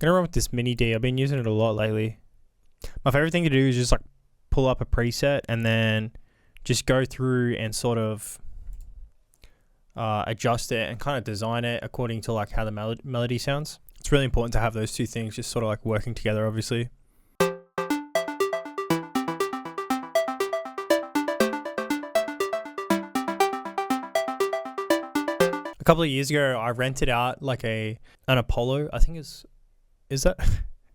gonna run with this MIDI. I've been using it a lot lately. My favorite thing to do is just like pull up a preset and then just go through and sort of adjust it and kind of design it according to like how the melody sounds. It's really important to have those two things just sort of like working together, obviously. A couple of years ago, I rented out like an Apollo. I think is that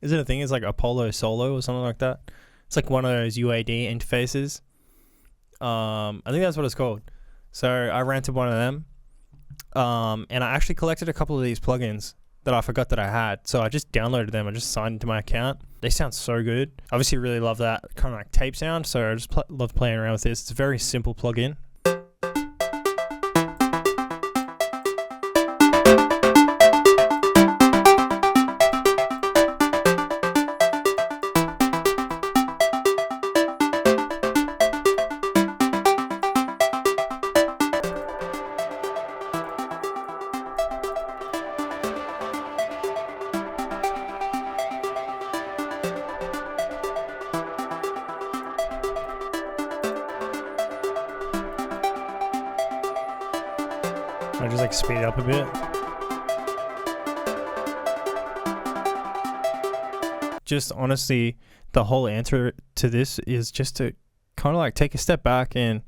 is it a thing? It's like Apollo Solo or something like that. It's like one of those UAD interfaces. I think that's what it's called. So I rented one of them, and I actually collected a couple of these plugins that I forgot that I had. So I just downloaded them. I just signed into my account. They sound so good. Obviously, really love that kind of like tape sound. So I just love playing around with this. It's a very simple plugin. I just like speed it up a bit. Just honestly, the whole answer to this is just to kind of like take a step back and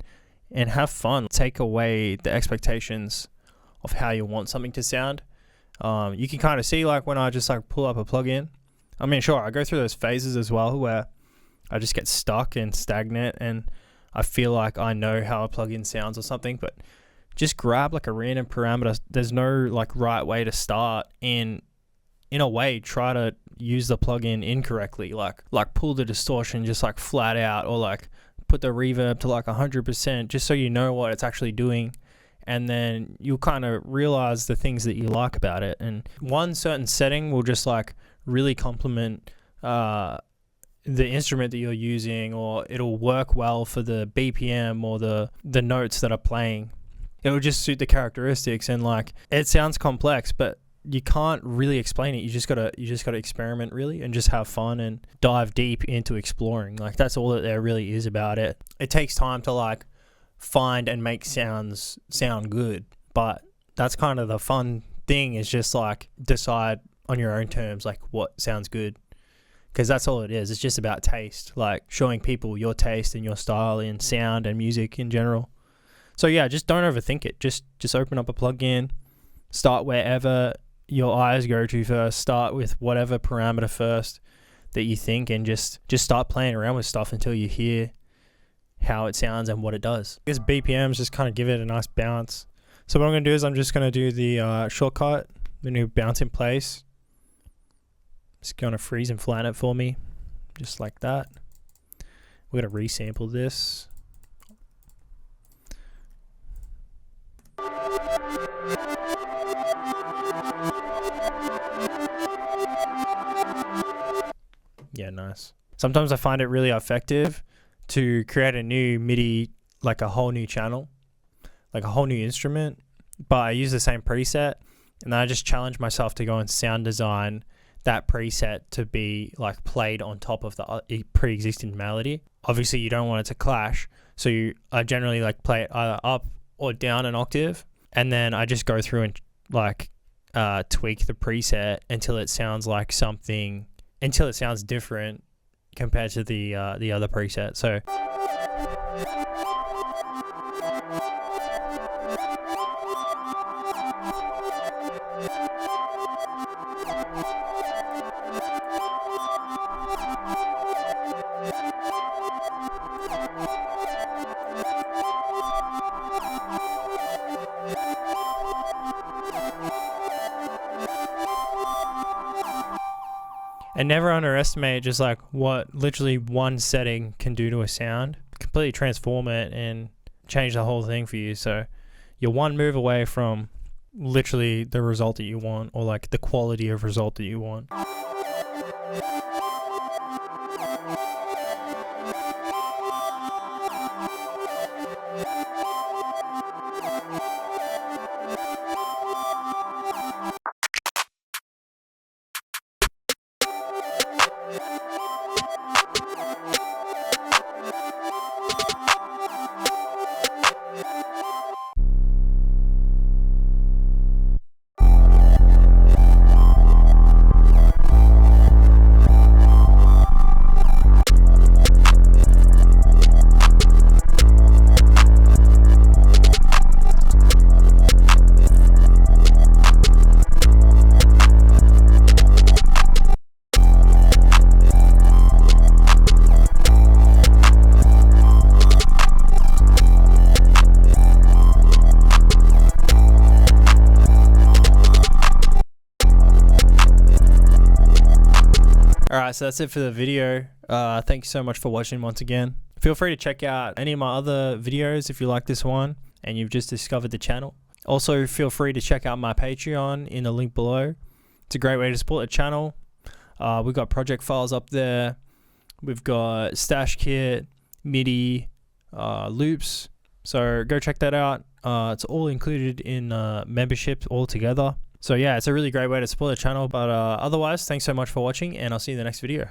have fun. Take away the expectations of how you want something to sound. You can kind of see like when I just like pull up a plugin. I mean, sure, I go through those phases as well where I just get stuck and stagnant and I feel like I know how a plugin sounds or something, but just grab like a random parameter. There's no like right way to start, and in a way try to use the plugin incorrectly, like pull the distortion just like flat out, or like put the reverb to like 100% just so you know what it's actually doing, and then you'll kind of realize the things that you like about it. And one certain setting will just like really complement the instrument that you're using, or it'll work well for the BPM or the notes that are playing. It'll just suit the characteristics, and like it sounds complex, but you can't really explain it. You just gotta experiment really and just have fun and dive deep into exploring. Like that's all that there really is about it. It takes time to like find and make sounds sound good, but that's kind of the fun thing, is just like decide on your own terms like what sounds good, because that's all it is. It's just about taste, like showing people your taste and your style in sound and music in general. So yeah, just don't overthink it. Just open up a plugin, start wherever your eyes go to first. Start with whatever parameter first that you think, and just start playing around with stuff until you hear how it sounds and what it does. I guess BPMs just kind of give it a nice bounce. So what I'm going to do is I'm just going to do the shortcut, the new bounce in place. It's going to freeze and flatten it for me, just like that. We're going to resample this. Yeah, nice. Sometimes I find it really effective to create a new MIDI, like a whole new channel, like a whole new instrument, but I use the same preset, and then I just challenge myself to go and sound design that preset to be like played on top of the pre-existing melody. Obviously you don't want it to clash, so I generally like play it either up or down an octave, and then I just go through and like tweak the preset until it sounds like something, until it sounds different compared to the other preset. So and never underestimate just like what literally one setting can do to a sound. Completely transform it and change the whole thing for you. So you're one move away from literally the result that you want, or like the quality of result that you want. Alright, so that's it for the video. Thank you so much for watching once again. Feel free to check out any of my other videos if you like this one and you've just discovered the channel. Also, feel free to check out my Patreon in the link below. It's a great way to support the channel. We've got project files up there. We've got stash kit, MIDI, loops. So go check that out. It's all included in membership altogether. So yeah, it's a really great way to support the channel. But otherwise, thanks so much for watching, and I'll see you in the next video.